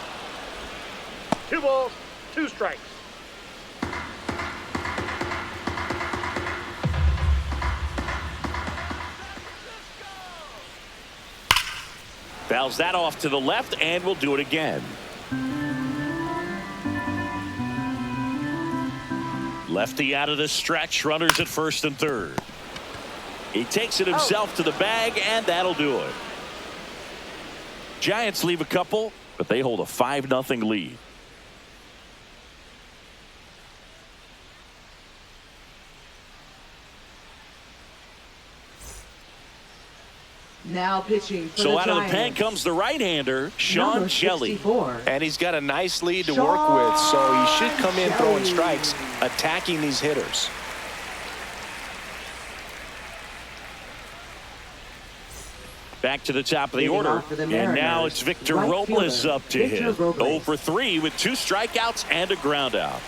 2 balls, 2 strikes. Fouls that off to the left, and we'll do it again. Lefty out of the stretch, runners at first and third. He takes it himself to the bag, and that'll do it. Giants leave a couple, but they hold a 5-0 lead. Now pitching for So the out of the Giants, pen comes the right-hander, Sean number Shelley. 64. And he's got a nice lead to work with, so he should come in throwing strikes, attacking these hitters. Back to the top of the Leading order, off for the and Mariners, now it's Victor right Robles fielder, up to Victor hit. Robles. 0 for 3 with 2 strikeouts and a ground out.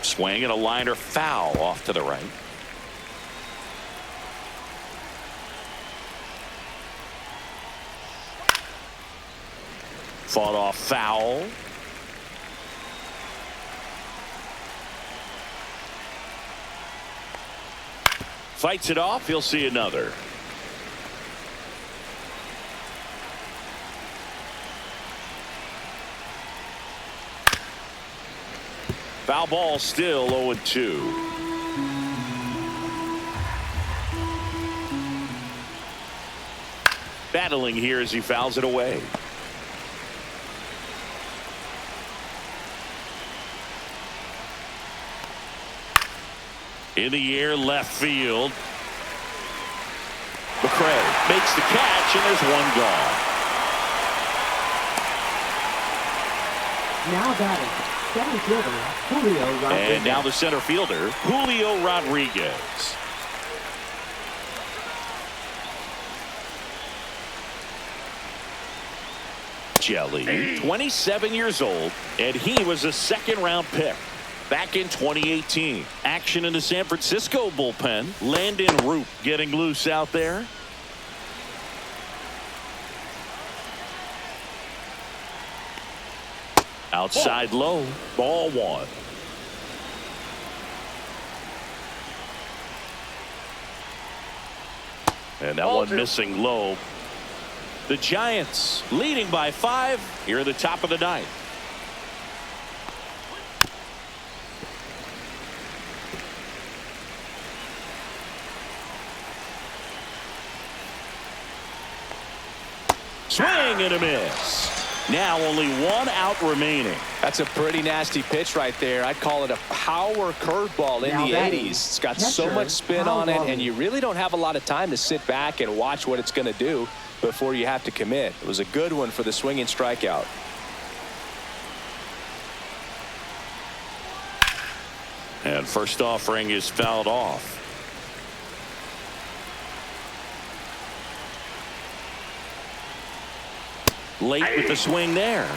Swing and a liner foul off to the right. Fought off foul. Fights it off. He'll see another. Foul ball, still 0-2. Battling here as he fouls it away. In the air, left field. McCray makes the catch, and there's one gone. Now batting, center fielder Julio Rodriguez. And now the center fielder, Julio Rodriguez. Jelly, 27 years old, and he was a second-round pick back in 2018. Action in the San Francisco bullpen. Landon Root getting loose out there. Outside low, ball 1. And that one missing low. The Giants leading by 5 here at the top of the 9th. Swing and a miss. Now only 1 out remaining. That's a pretty nasty pitch right there. I'd call it a power curveball in Now the batting, 80s. It's got so catcher, much spin Kyle on it, Raleigh. and you really don't have a lot of time to sit back and watch what it's going to do before you have to commit. It was a good one for the swinging strikeout. And first offering is fouled off. Late with the swing there.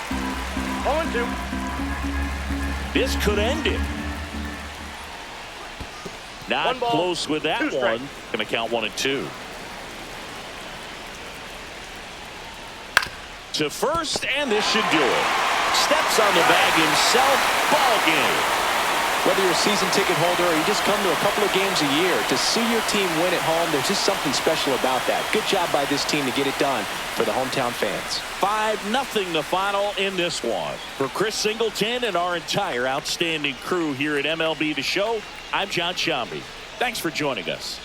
0-2. This could end it. Not 1 ball, close with that 2 strikes. one. Going to count 1 and 2. To first, and this should do it. Steps on the bag himself. Ball game. Whether you're a season ticket holder or you just come to a couple of games a year, to see your team win at home, there's just something special about that. Good job by this team to get it done for the hometown fans. 5-0 the final in this one. For Chris Singleton and our entire outstanding crew here at MLB The Show, I'm John Shambi. Thanks for joining us.